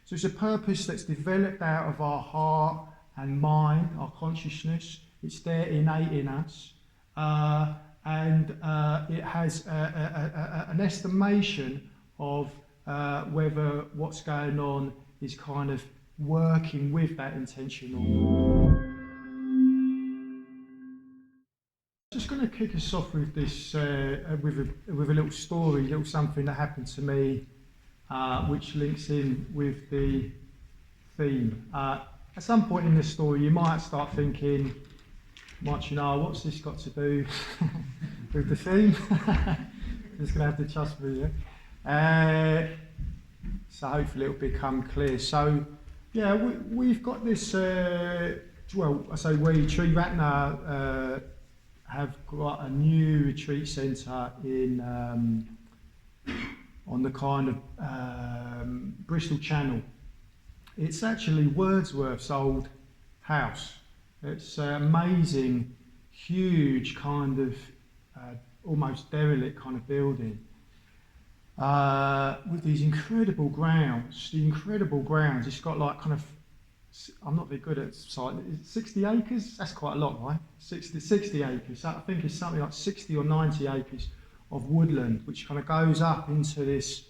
So it's a purpose that's developed out of our heart and mind, our consciousness. It's there innate in us. And it has an estimation of whether what's going on is kind of working with that intention or not. Just going to kick us off with this, with a little story, little something that happened to me, which links in with the theme. At some point in the story, you might start thinking, Maitrinara, what's this got to do with the theme? You're just going to have to trust me, yeah? So hopefully it'll become clear. So, yeah, we've got this, well, I say we, Triratna, have got a new retreat centre in on the kind of Bristol Channel. It's actually Wordsworth's old house. It's an amazing, huge kind of almost derelict kind of building with these incredible grounds. The incredible grounds. It's got like kind of, I'm not very good at site. 60 acres? That's quite a lot, right? 60 acres. I think it's something like 60 or 90 acres of woodland, which kind of goes up into this,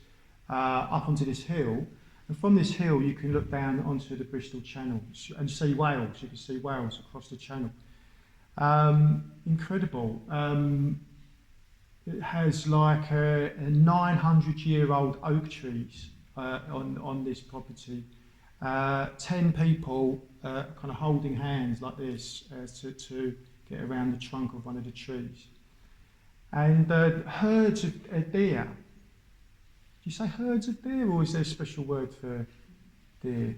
up onto this hill. And from this hill, you can look down onto the Bristol Channel and see Wales. You can see Wales across the channel. Incredible. It has like a 900-year-old oak trees on this property. 10 people kind of holding hands like this to get around the trunk of one of the trees. And herds of deer. Do you say herds of deer, or is there a special word for deer?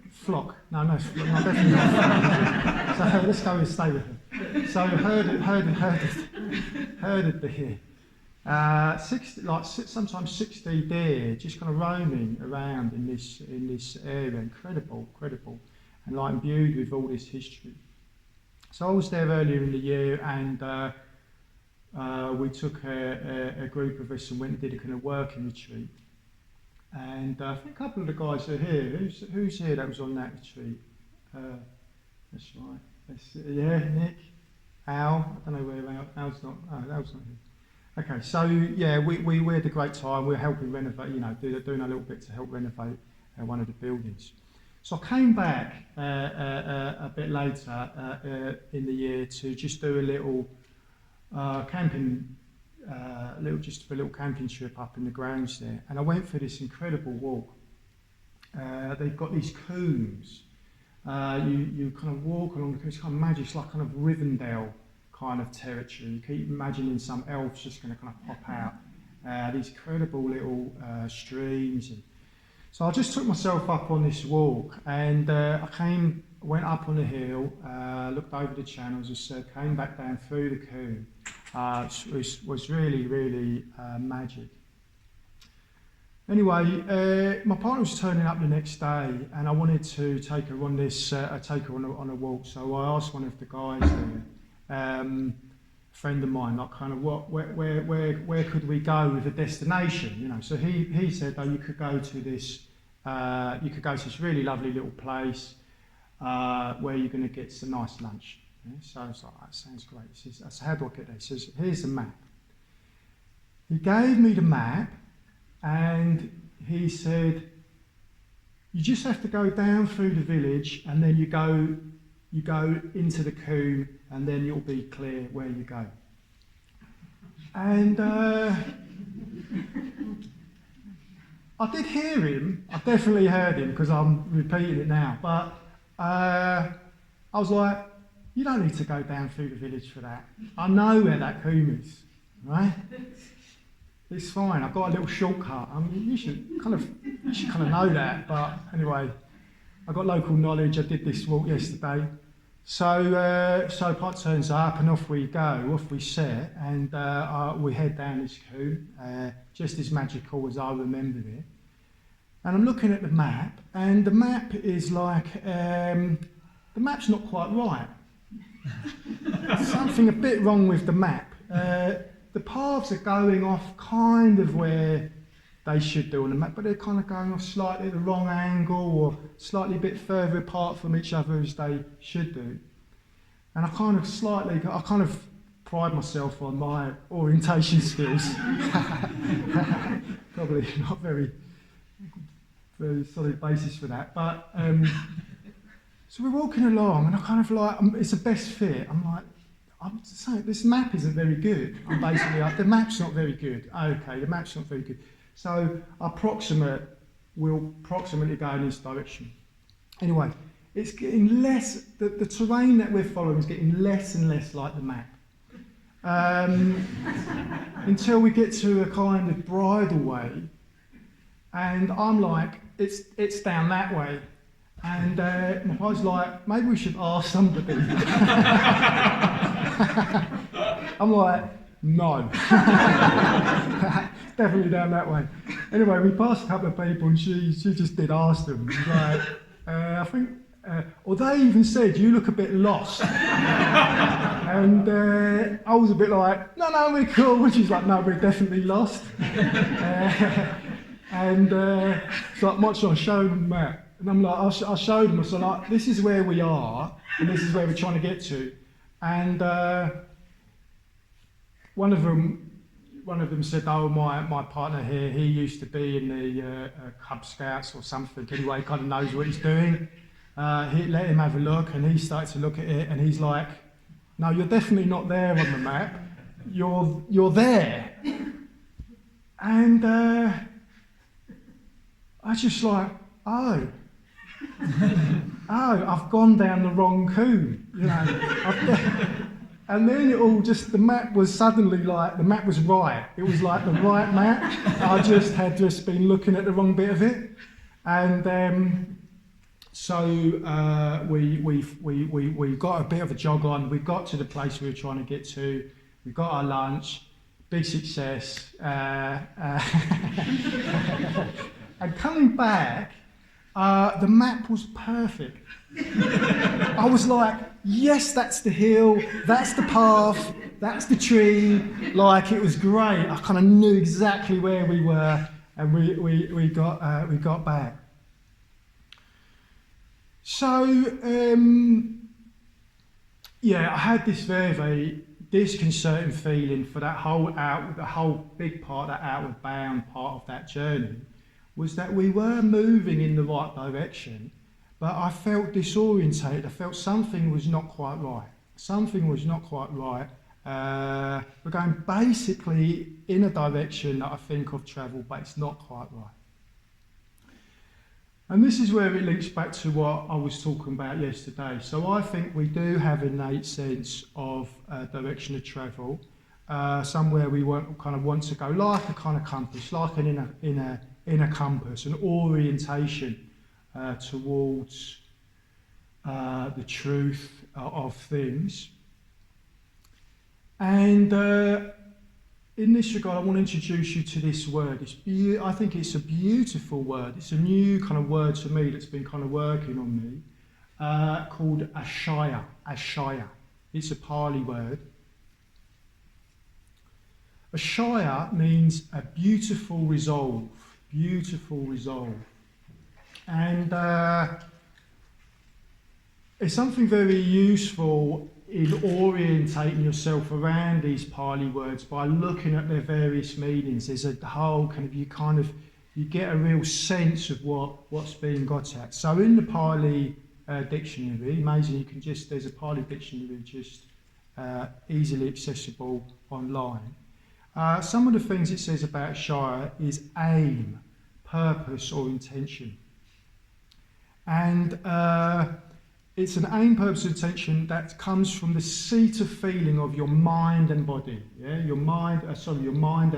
Flock. No, definitely not. So let's go and stay with her. So herd of deer. 60, like sometimes 60 deer just kind of roaming around in this area. Incredible, and like imbued with all this history. So I was there earlier in the year, and we took a group of us and went and did a kind of working retreat. And I think a couple of the guys are here. Who's here that was on that retreat? That's right. Yeah, Nick, Al. I don't know where Al's not. Oh, Al's not here. Okay, so yeah, we had a great time. We're helping renovate, doing a little bit to help renovate one of the buildings. So I came back a bit later in the year to just do a little camping, just a little camping trip up in the grounds there. And I went for this incredible walk. They've got these combes. You kind of walk along the combes. It's kind of magic. It's like kind of Rivendell kind of territory. You keep imagining some elves just going to kind of pop out. These incredible little streams. And so I just took myself up on this walk, and went up on the hill, looked over the channel, as I said, came back down through the combe. It was really magic. Anyway, my partner was turning up the next day, and I wanted to take her on on a walk. So I asked one of the guys there, a friend of mine, like kind of where could we go with a destination, So he said, you could go to this really lovely little place where you're going to get some nice lunch. Yeah? So I was like, that sounds great. He says, how do I get there? He says, here's the map. He gave me the map, and he said, you just have to go down through the village, and then you go into the combe, and then you'll be clear where you go. And I did hear him. I definitely heard him, because I'm repeating it now. But I was like, you don't need to go down through the village for that. I know where that combe is, right? It's fine. I've got a little shortcut. I mean, you should kind of know that. But anyway, I got local knowledge. I did this walk yesterday. So Pot turns up, and off we go. Off we set, and we head down this combe, just as magical as I remembered it. And I'm looking at the map, and the map is like, the map's not quite right. There's something a bit wrong with the map. The paths are going off kind of where they should do on the map, but they're kind of going off slightly at the wrong angle or slightly a bit further apart from each other as they should do. And I kind of pride myself on my orientation skills. Probably not very solid basis for that, but so we're walking along, and I kind of like, it's a best fit. I'm saying this map isn't very good. I'm basically like, the map's not very good. Okay, the map's not very good. So we'll approximately go in this direction. Anyway, it's getting less, the terrain that we're following is getting less and less like the map. Until we get to a kind of bridle way, and I'm like, it's down that way. And I was like, maybe we should ask somebody. I'm like, no. Definitely down that way. Anyway, we passed a couple of people and she just did ask them. She's like, I think, or they even said, you look a bit lost. And I was a bit like, no, we're cool. And she's like, no, we're definitely lost. And so like, much I showed them that. And I'm like, I showed them, so like, this is where we are, and this is where we're trying to get to. And one of them said, oh, my partner here, he used to be in the Cub Scouts or something. Anyway, he kind of knows what he's doing. He let him have a look, and he started to look at it, and he's like, no, you're definitely not there on the map. You're there. And I was just like, oh, I've gone down the wrong coon, you know. And then it all just, the map was suddenly like, the map was right. It was like the right map. I had just been looking at the wrong bit of it. And so we got a bit of a jog on. We got to the place we were trying to get to. We got our lunch, big success. And coming back, the map was perfect. I was like, yes, that's the hill, that's the path, that's the tree. Like, it was great. I kind of knew exactly where we were, and we got back. So yeah, I had this very, very disconcerting feeling for the whole big part, that outward bound part of that journey, was that we were moving in the right direction, but I felt disorientated. I felt something was not quite right. Something was not quite right. We're going basically in a direction that I think of travel, but it's not quite right. And this is where it links back to what I was talking about yesterday. So I think we do have an innate sense of direction of travel, somewhere we kind of want to go, like a kind of compass, like an inner compass, an orientation towards the truth of things. And in this regard, I want to introduce you to this word. I think it's a beautiful word. It's a new kind of word to me that's been kind of working on me, called Asaya. Asaya. It's a Pali word. Asaya means a beautiful resolve. Beautiful resolve. And it's something very useful in orientating yourself around these Pali words by looking at their various meanings. There's a whole you get a real sense of what's being got at. So in the Pali dictionary, amazing, there's a Pali dictionary just easily accessible online. Some of the things it says about Shaya is aim, purpose or intention. And it's an aim, purpose, intention that comes from the seat of feeling of your mind and body. Yeah, your mind and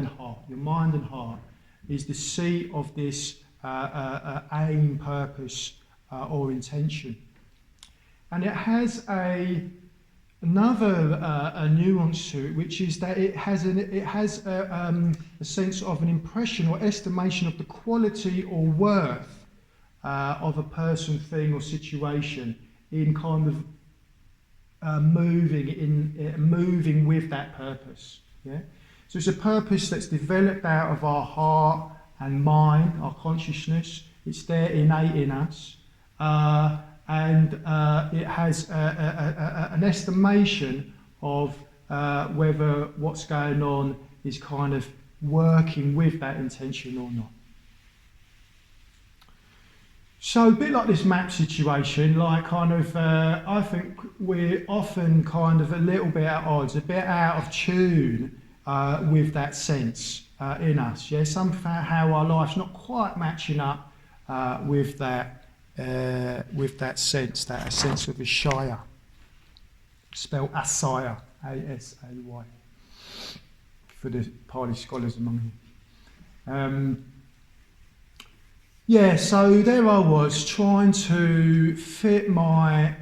heart. Your mind and heart is the seat of this aim, purpose, or intention. And it has another nuance to it, which is that it has a sense of an impression or estimation of the quality or worth of a person, thing, or situation in kind of moving with that purpose. Yeah. So it's a purpose that's developed out of our heart, and mind, our consciousness. It's there innate in us, and it has an estimation of whether what's going on is kind of working with that intention or not. So a bit like this map situation, like kind of, I think we're often kind of a little bit at odds, a bit out of tune with that sense in us. Yeah, somehow our life's not quite matching up with that sense of Asaya, spelled Asaya, A-S-A-Y, for the Pali scholars among you. Yeah, so there I was trying to fit my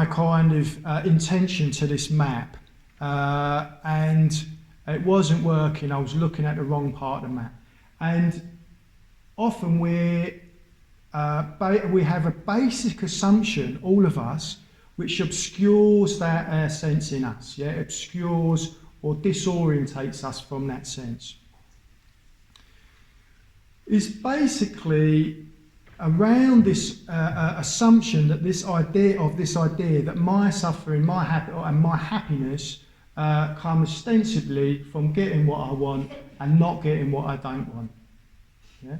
kind of intention to this map, and it wasn't working. I was looking at the wrong part of the map, and often we have a basic assumption, all of us, which obscures that sense in us. Yeah, obscures or disorientates us from that sense. Is basically around this assumption that this idea that my suffering, my happiness comes ostensibly from getting what I want and not getting what I don't want. Yeah?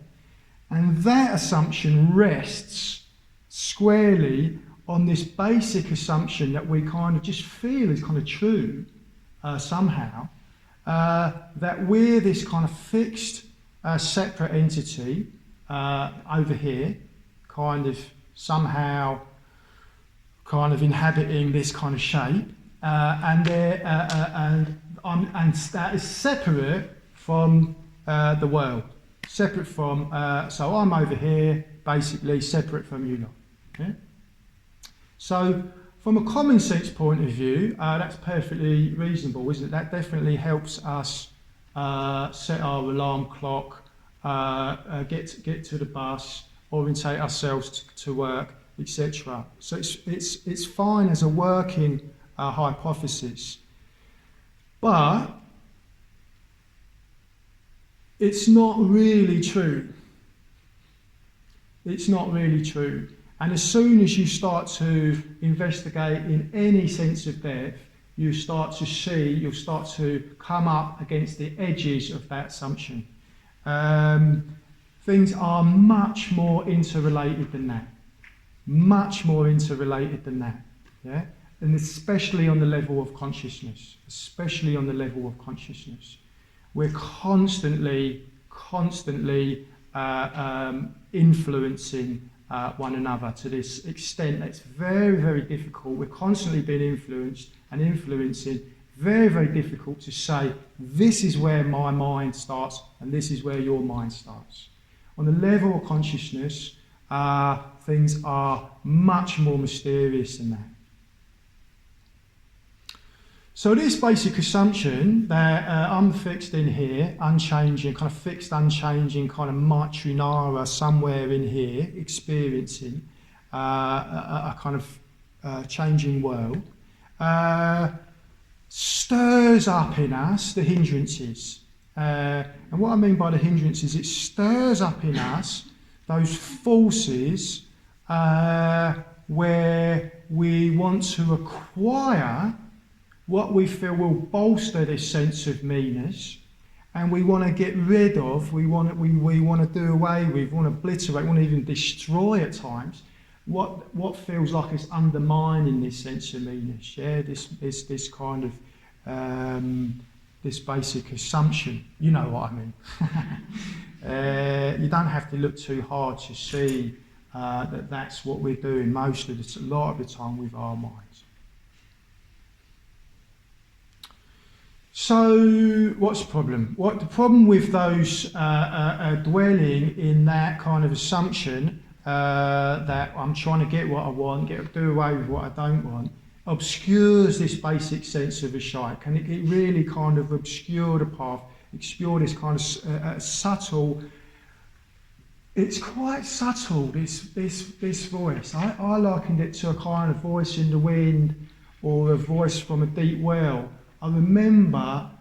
And that assumption rests squarely on this basic assumption that we kind of just feel is kind of true somehow, that we're this kind of fixed separate entity over here, kind of somehow kind of inhabiting this kind of shape, and that is separate from the world, separate from. So I'm over here, basically separate from you lot. Okay? So from a common sense point of view, that's perfectly reasonable, isn't it? That definitely helps us set our alarm clock, get to the bus, orientate ourselves to work, etc. So it's fine as a working hypothesis, but it's not really true. It's not really true. And as soon as you start to investigate in any sense of depth, you'll start to come up against the edges of that assumption. Things are much more interrelated than that. Much more interrelated than that. Yeah? And especially on the level of consciousness. Especially on the level of consciousness. We're constantly influencing one another to this extent that's very, very difficult. We're constantly being influenced and influencing. Very, very difficult to say, this is where my mind starts and this is where your mind starts. On the level of consciousness, things are much more mysterious than that. So this basic assumption that I'm fixed in here, unchanging, kind of fixed, unchanging, kind of Maitrinara somewhere in here, experiencing a kind of changing world, stirs up in us the hindrances. And what I mean by the hindrances, it stirs up in us those forces where we want to acquire what we feel will bolster this sense of meanness, and we want to get rid of, we want to do away with, we want to obliterate, we want to even destroy at times what feels like it's undermining this sense of meanness. Yeah, this kind of this basic assumption. You know what I mean. You don't have to look too hard to see that that's what we're doing a lot of the time with our minds. So, what's the problem? The problem with those dwelling in that kind of assumption that I'm trying to get what I want, do away with what I don't want, obscures this basic sense of Asaya. Can it really kind of obscure the path, obscure this kind of subtle? It's quite subtle, this voice. I likened it to a kind of voice in the wind or a voice from a deep well. I remember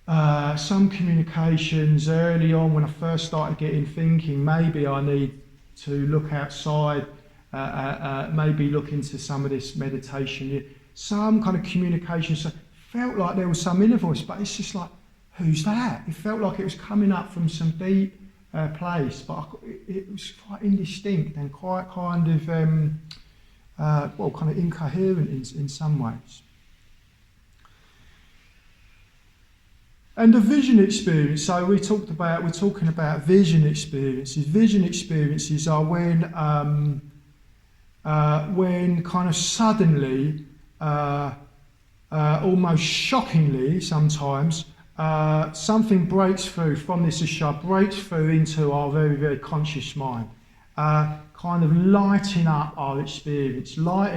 some communications early on when I first started getting thinking, maybe I need to look outside, maybe look into some of this meditation. Some kind of communication, so felt like there was some inner voice, but it's just like, who's that? It felt like it was coming up from some deep place, but it was quite indistinct and quite kind of, kind of incoherent in some ways. And the vision experience, so we're talking about vision experiences. Vision experiences are when kind of suddenly, almost shockingly sometimes, something breaks through from this asha, breaks through into our very, very conscious mind, kind of lighting up our experience like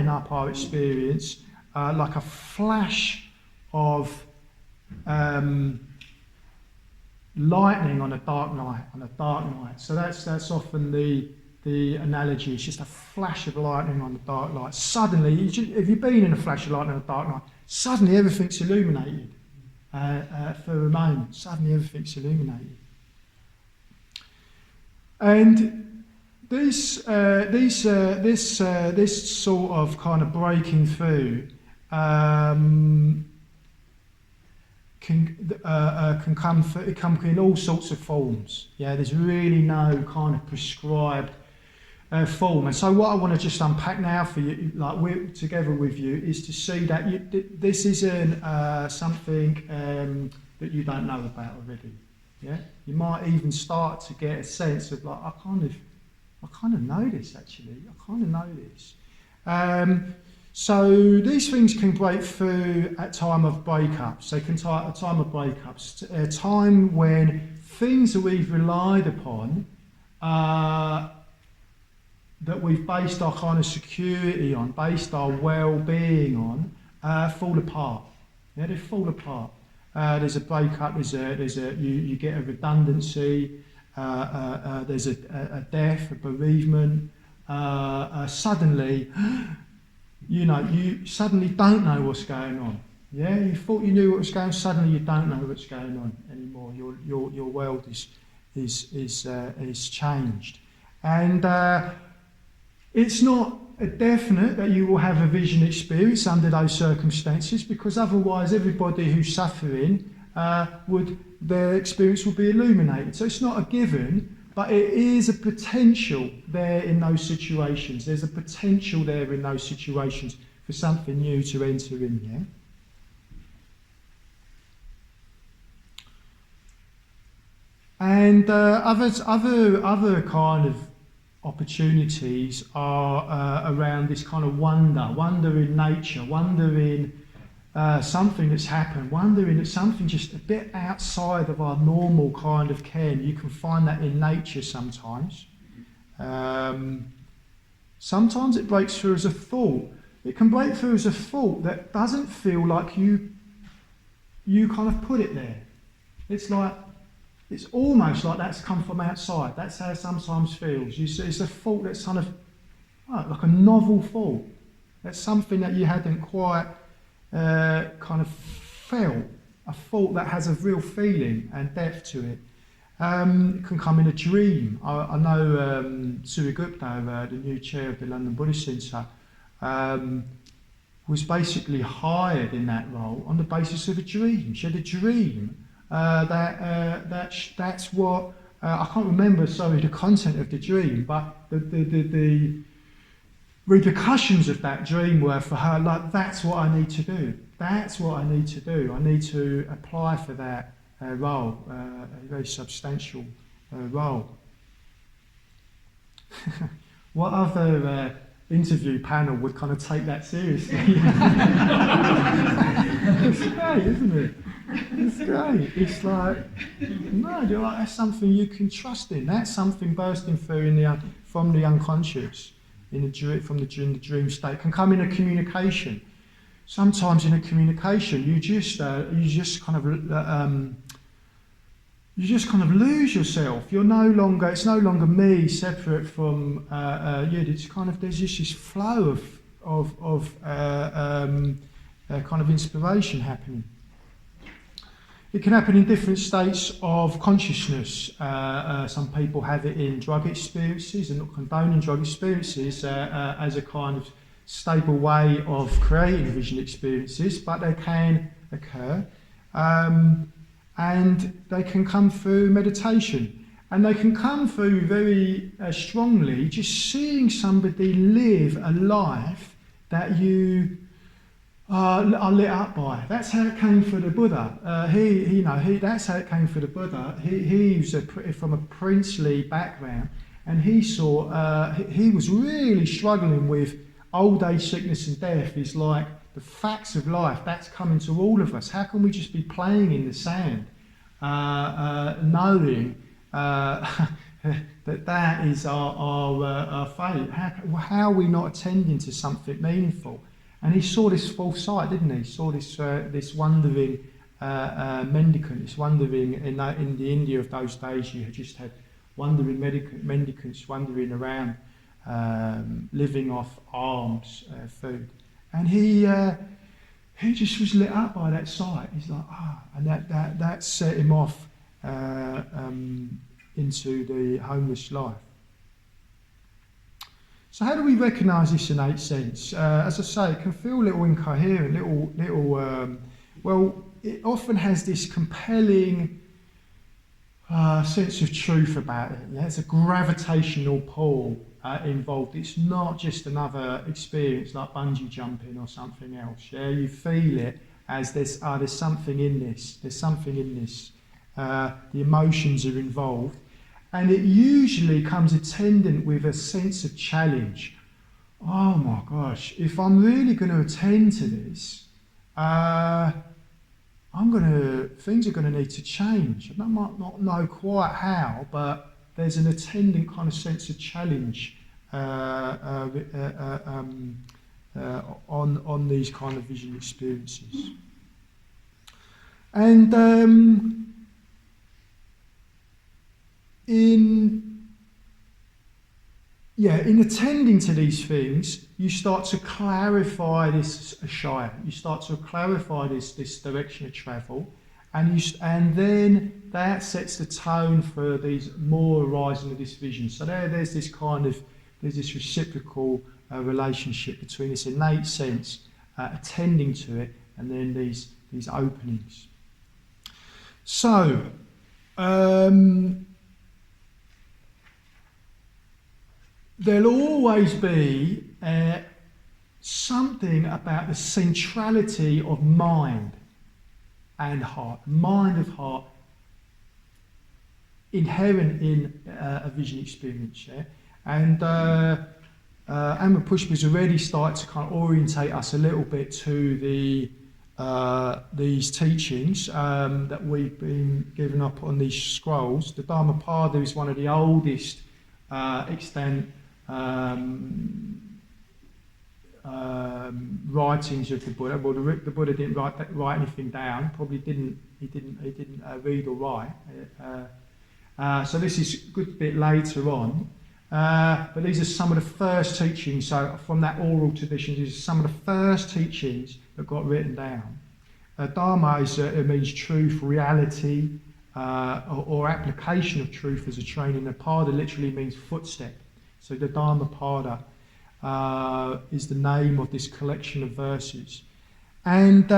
a flash of lightning on a dark night. So that's often the analogy. It's just a flash of lightning on the dark night. Suddenly, if you've been in a flash of lightning on a dark night, suddenly everything's illuminated. For a moment, suddenly everything's illuminated. And this sort of kind of breaking through can come in all sorts of forms. Yeah, there's really no kind of prescribed form. And so what I want to just unpack now for you, like we're together with you, is to see that this isn't something that you don't know about already. Yeah, you might even start to get a sense of like, I kind of know this actually. I kind of know this. So these things can break through at time of breakups. They can at time of breakups, a time when things that we've relied upon, that we've based our kind of security on, based our well-being on, fall apart. Yeah, they fall apart. There's a breakup. You get a redundancy. There's a death, a bereavement. Suddenly. You suddenly don't know what's going on. Yeah, you thought you knew what was going on. Suddenly, you don't know what's going on anymore. Your world is changed, and it's not a definite that you will have a vision experience under those circumstances, because otherwise, everybody who's suffering their experience will be illuminated. So it's not a given. But it is a potential there in those situations. There's a potential there in those situations for something new to enter in, yeah? And other kind of opportunities are around this kind of wonder in nature, wonder in something that's happened, wondering at something just a bit outside of our normal kind of ken. You can find that in nature sometimes. Sometimes it breaks through as a thought. It can break through as a thought that doesn't feel like you kind of put it there. It's almost like that's come from outside. That's how it sometimes feels. It's a thought that's kind of like a novel thought. That's something that you hadn't quite kind of felt, a thought that has a real feeling and depth to it. It can come in a dream. I know Suri Gupta, the new chair of the London Buddhist Centre, was basically hired in that role on the basis of a dream. She had a dream that's what I can't remember. Sorry, the content of the dream, but the repercussions of that dream were for her, like, that's what I need to do. That's what I need to do. I need to apply for that role, a very substantial role. What other interview panel would kind of take that seriously? It's great, isn't it? It's great. It's like, no, you're like, that's something you can trust in. That's something bursting through from the unconscious. From the dream state, can come in a communication. Sometimes in a communication, you just kind of lose yourself. You're no longer. It's no longer me separate from you. It's kind of, there's just this flow of kind of inspiration happening. It can happen in different states of consciousness. Some people have it in drug experiences, and not condoning drug experiences as a kind of stable way of creating vision experiences, but they can occur. And they can come through meditation. And they can come through very strongly just seeing somebody live a life that you are lit up by. That's how it came for the Buddha. That's how it came for the Buddha. He was from a princely background, and he he was really struggling with old age, sickness, and death. Is like the facts of life. That's coming to all of us. How can we just be playing in the sand, knowing that is our fate? How are we not attending to something meaningful? And he saw this false sight, didn't he? He saw this wandering mendicant, this wandering in the India of those days. You just had wandering mendicants wandering around, living off alms food, and he just was lit up by that sight. He's like, and that set him off into the homeless life. So how do we recognise this innate sense? As I say, it can feel a little incoherent, it often has this compelling sense of truth about it. There's a gravitational pull involved. It's not just another experience like bungee jumping or something else. Yeah, you feel it as there's something in this. There's something in this. The emotions are involved. And it usually comes attendant with a sense of challenge. Oh my gosh, if I'm really going to attend to this, things are going to need to change. I might not know quite how, but there's an attendant kind of sense of challenge on these kind of vision experiences. And in attending to these things, you start to clarify this Asaya. You start to clarify this direction of travel, and then that sets the tone for these more arising of this vision. So there's this reciprocal relationship between this innate sense, attending to it, and then these openings. So. There'll always be something about the centrality of mind and heart, mind of heart, inherent in a vision experience. Yeah? And Amma Pushpa's already started to kind of orientate us a little bit to these teachings that we've been given up on these scrolls. The Dharmamapada is one of the oldest extant writings of the Buddha. Well, the Buddha didn't write anything down. Probably didn't. He didn't read or write. So this is a good bit later on. But these are some of the first teachings. So from that oral tradition, these are some of the first teachings that got written down. Dharma it means truth, reality, or application of truth as a training. The pada literally means footstep. So the Dharmapada is the name of this collection of verses. And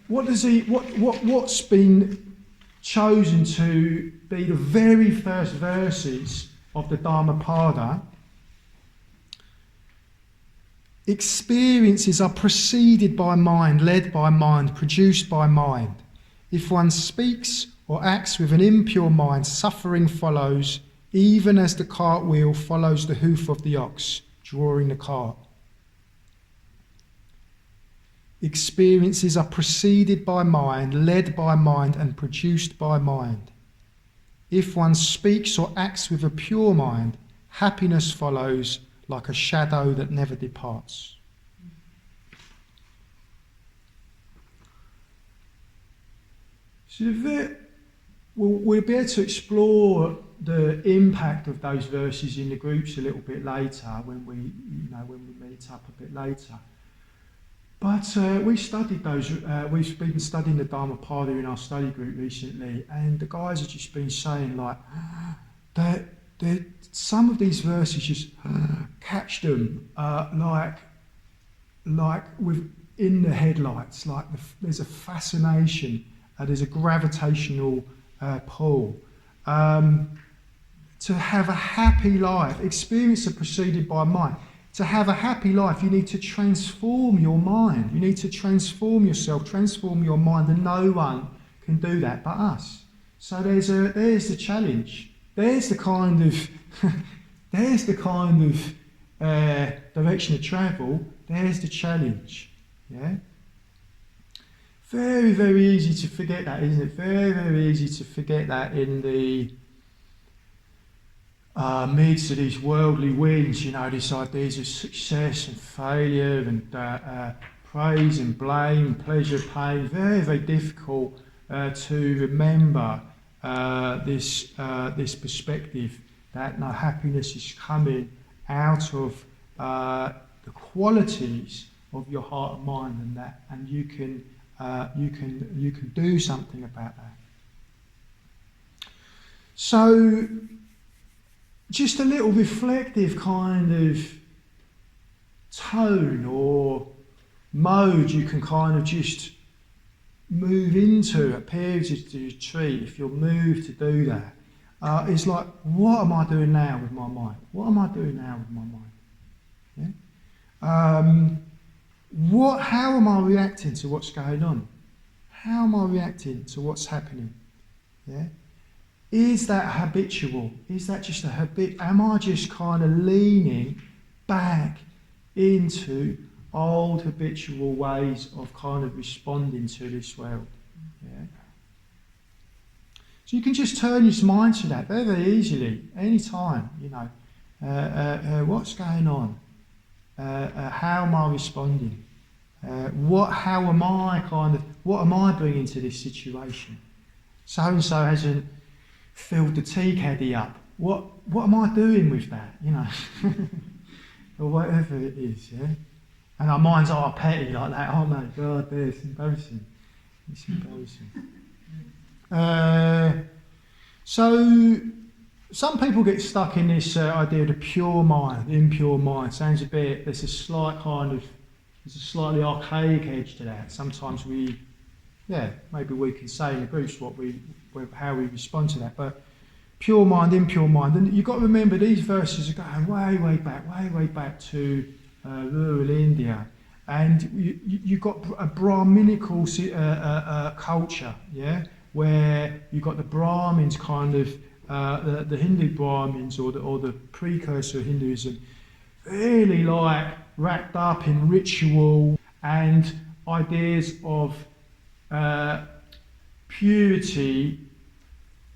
what's been chosen to be the very first verses of the Dharmapada? Experiences are preceded by mind, led by mind, produced by mind. If one speaks or acts with an impure mind, suffering follows, even as the cartwheel follows the hoof of the ox, drawing the cart. Experiences are preceded by mind, led by mind, and produced by mind. If one speaks or acts with a pure mind, happiness follows like a shadow that never departs. So we'll be able to explore the impact of those verses in the groups a little bit later when we meet up a bit later. But we studied those, we've been studying the Dharmamapada in our study group recently, and the guys have just been saying like, that some of these verses just catch them like within the headlights, like there's a fascination, there's a gravitational pull. To have a happy life, experience are preceded by mind. To have a happy life, you need to transform your mind. You need to transform yourself, transform your mind, and no one can do that but us. So there's the challenge. There's the kind of direction of travel. There's the challenge. Yeah. Very, very easy to forget that, isn't it? Very, very easy to forget that in the midst of these worldly winds, these ideas of success and failure and praise and blame, pleasure, pain. Very, very difficult to remember this perspective that no, happiness is coming out of the qualities of your heart and mind, and you can do something about that. So, just a little reflective kind of tone or mode you can kind of just move into at periods of the retreat, if you're moved to do that. It's like, what am I doing now with my mind? What am I doing now with my mind? Yeah? How am I reacting to what's going on? How am I reacting to what's happening? Yeah? Is that habitual? Is that just a habit? Am I just kind of leaning back into old habitual ways of kind of responding to this world? Yeah? So you can just turn your mind to that very, very easily, any time. What's going on? How am I responding? What am I bringing to this situation? So and so hasn't filled the tea caddy up. What am I doing with that? Or whatever it is. Yeah. And our minds are petty like that. Oh my God, it's embarrassing. It's embarrassing. So some people get stuck in this idea of the pure mind, impure mind. Sounds there's a slightly archaic edge to that. Sometimes maybe we can say in the groups how we respond to that. But pure mind, impure mind, and you've got to remember these verses are going way, way back to rural India, and you've got a Brahminical culture, yeah, where you've got the Brahmins kind of the Hindu Brahmins or the precursor of Hinduism, really like wrapped up in ritual and ideas of purity,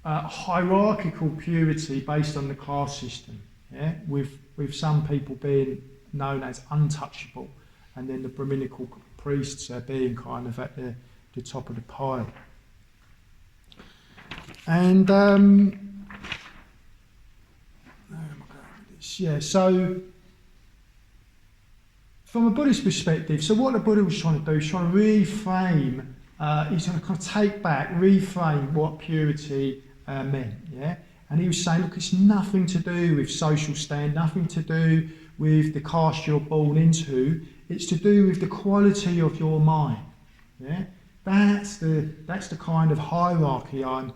hierarchical purity based on the caste system, yeah? with some people being known as untouchable, and then the Brahminical priests being kind of at the top of the pile. And so from a Buddhist perspective, so what the Buddha was trying to do is trying to reframe, he's trying to kind of reframe what purity meant, yeah? And he was saying, look, it's nothing to do with social stand, nothing to do with the caste you're born into, it's to do with the quality of your mind, yeah? That's the kind of hierarchy I'm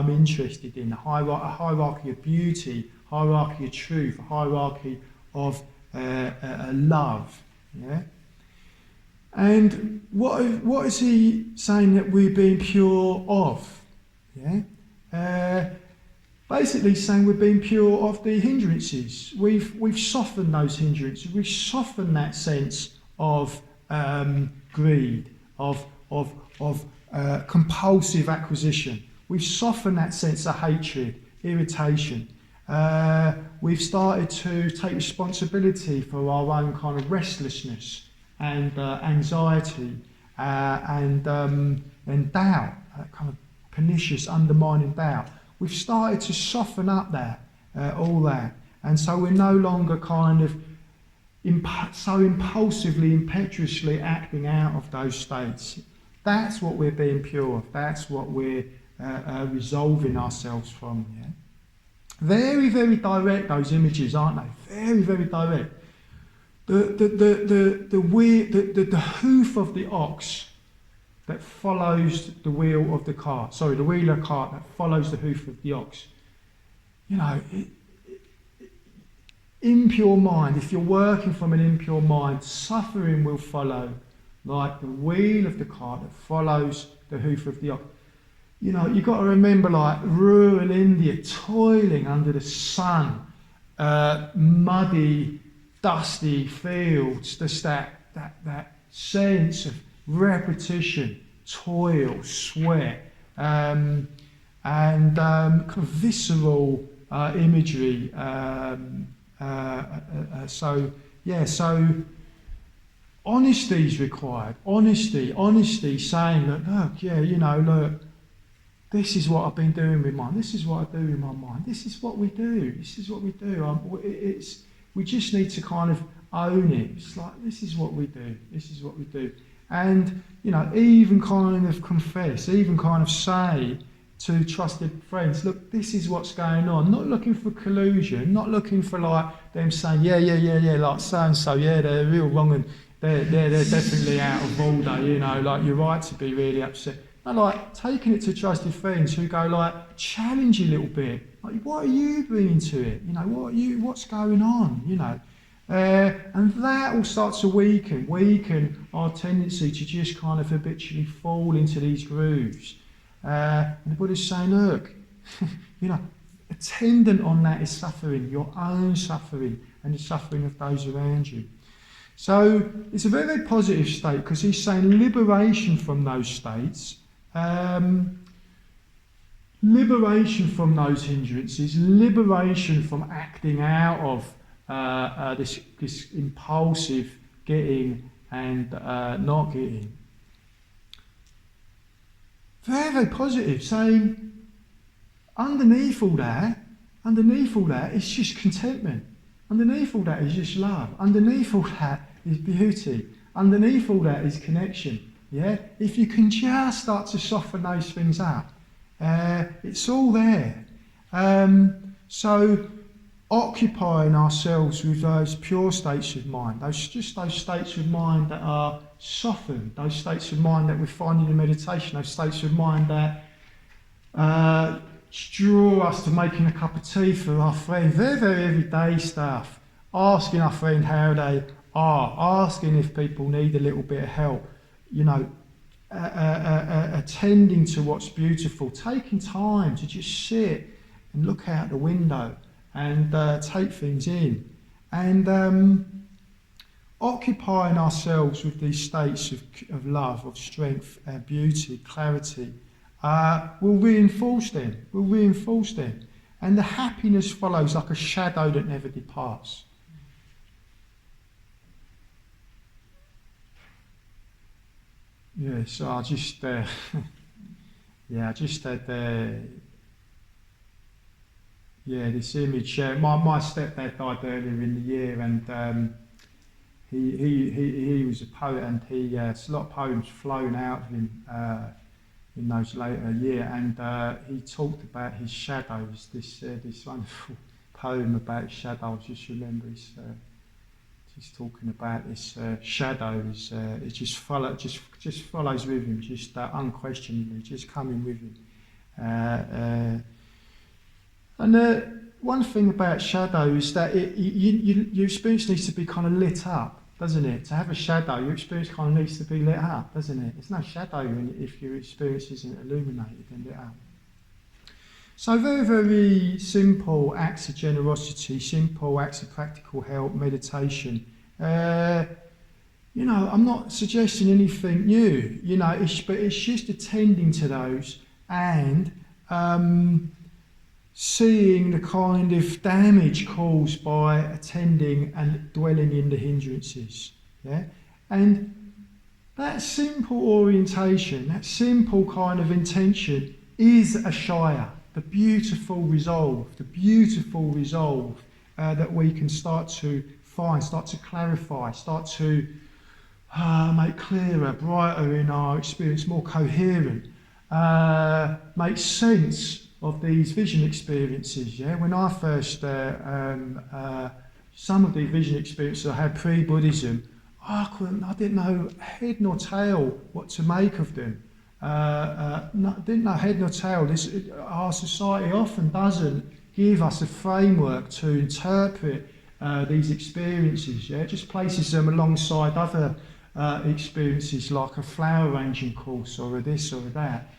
interested in, a hierarchy of beauty, hierarchy of truth, a hierarchy of love, yeah? And what is he saying that we're being pure of? Yeah, basically saying we're being pure of the hindrances. We've softened those hindrances. We've softened that sense of greed, of compulsive acquisition. We've softened that sense of hatred, irritation. We've started to take responsibility for our own kind of restlessness and anxiety and doubt, that kind of pernicious, undermining doubt. We've started to soften up all that, and so we're no longer kind of so impulsively, impetuously acting out of those states. That's what we're being pure of. That's what we're resolving ourselves from. Yeah? Very, very direct, those images, aren't they? Very, very direct. The hoof of the ox that follows the wheel of the cart. Sorry, the wheel of the cart that follows the hoof of the ox. You know, impure mind, if you're working from an impure mind, suffering will follow like the wheel of the cart that follows the hoof of the ox. You know, you've got to remember, like rural India, toiling under the sun, muddy, dusty fields, just that sense of repetition, toil, sweat, and kind of visceral imagery. So honesty is required. Honesty, saying that, look, yeah, you know, look, this is what I've been doing with mine. This is what I do with my mind. This is what we do. This is what we do. We just need to kind of own it. It's like, this is what we do. This is what we do. And, you know, even kind of confess, even kind of say to trusted friends, look, this is what's going on. Not looking for collusion, not looking for like them saying, yeah, like so-and-so, yeah, they're real wrong and they're definitely out of order, you know, like you're right to be really upset. No, like taking it to trusted friends who go like, challenge you a little bit. Like, what are you bringing to it? You know, what's going on? You know, and that will start to weaken our tendency to just kind of habitually fall into these grooves. And the Buddha's saying, look, you know, attendant on that is suffering, your own suffering and the suffering of those around you. So it's a very, very positive state because he's saying liberation from those states, liberation from those hindrances, liberation from acting out of this impulsive getting and not getting. Very, very positive, saying underneath all that, it's just contentment. Underneath all that is just love. Underneath all that is beauty. Underneath all that is connection. Yeah, if you can just start to soften those things up, it's all there. So occupying ourselves with those pure states of mind, those states of mind that are softened, those states of mind that we find in the meditation, those states of mind that draw us to making a cup of tea for our friend, very, very everyday stuff, asking our friend how they are, asking if people need a little bit of help, you know, attending to what's beautiful, taking time to just sit and look out the window and take things in, and occupying ourselves with these states of love, of strength, beauty, clarity, will reinforce them. And the happiness follows like a shadow that never departs. Yeah, so I just, I just had, this image. My stepdad died earlier in the year, and he was a poet, and a lot of poems flown out of him in those later years, and he talked about his shadows. This wonderful poem about shadows. Just remember, he's talking about this shadows. It just follows with him, just unquestioningly, just coming with him. And one thing about shadow is that your experience needs to be kind of lit up, doesn't it? To have a shadow, your experience kind of needs to be lit up, doesn't it? There's no shadow if your experience isn't illuminated and lit up. So very, very simple acts of generosity, simple acts of practical help, meditation. I'm not suggesting anything new, but it's just attending to those and seeing the kind of damage caused by attending and dwelling in the hindrances. Yeah? And that simple orientation, that simple kind of intention is Asaya, the beautiful resolve that we can start to define, start to clarify, start to make clearer, brighter in our experience, more coherent, make sense of these vision experiences. Yeah, when I first, some of the vision experiences I had pre-Buddhism, I didn't know head nor tail what to make of them. Didn't know head nor tail. Our society often doesn't give us a framework to interpret these experiences. Yeah, it just places them alongside other experiences like a flower arranging course or a this or a that.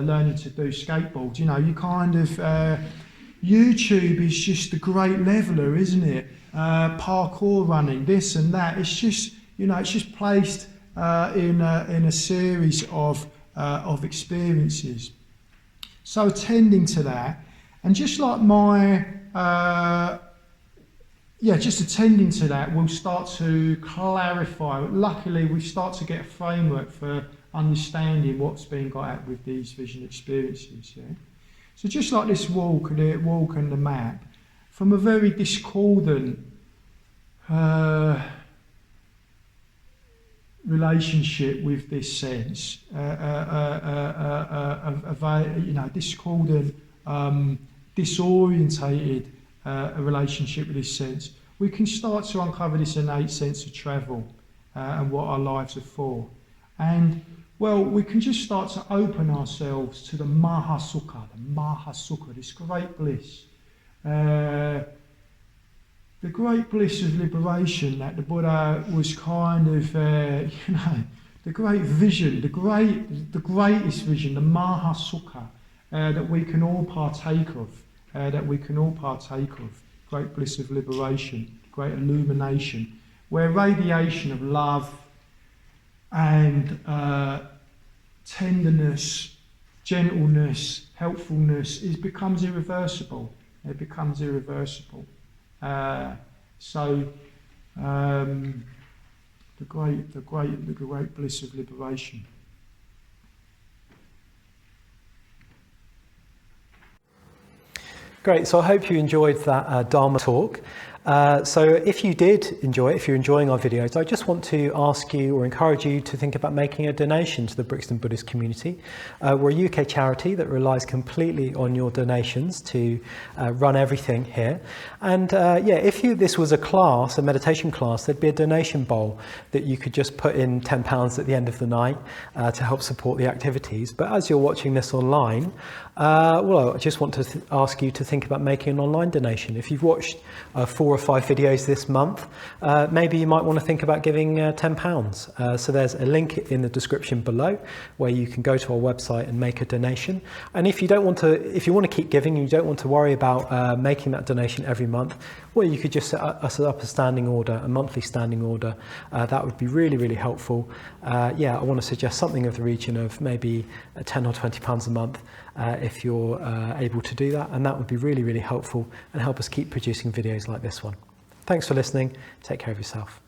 Learning to do skateboards. You know, you kind of YouTube is just a great leveler, isn't it? Parkour running, this and that. It's just, you know, it's just placed in a series of experiences. So attending to that, and just like just attending to that, we'll start to clarify. Luckily, we start to get a framework for understanding what's being got at with these vision experiences. Yeah. So just like this walk and the map, from a very discordant relationship with this sense, discordant, disorientated relationship with this sense, we can start to uncover this innate sense of travel and what our lives are for. And well, we can just start to open ourselves to the Mahasukha, this great bliss. The great bliss of liberation that the Buddha was kind of, the great vision, the greatest vision, the Mahasukha, that we can all partake of, great bliss of liberation, great illumination, where radiation of love and tenderness, gentleness, helpfulness becomes irreversible. It becomes irreversible. The great bliss of liberation. Great, so I hope you enjoyed that Dharma talk. So if you did enjoy it, if you're enjoying our videos, I just want to ask you or encourage you to think about making a donation to the Brixton Buddhist Community. We're a UK charity that relies completely on your donations to run everything here. And if this was a class, a meditation class, there'd be a donation bowl that you could just put in £10 at the end of the night to help support the activities. But as you're watching this online, I just want to ask you to think about making an online donation. If you've watched 4 or 5 videos this month, maybe you might want to think about giving £10. So there's a link in the description below where you can go to our website and make a donation. And if you want to keep giving, you don't want to worry about making that donation every month, well, you could just set up a standing order, a monthly standing order. That would be really, really helpful. I want to suggest something of the region of maybe £10 or £20 a month if you're able to do that, and that would be really, really helpful and help us keep producing videos like this one. Thanks for listening. Take care of yourself.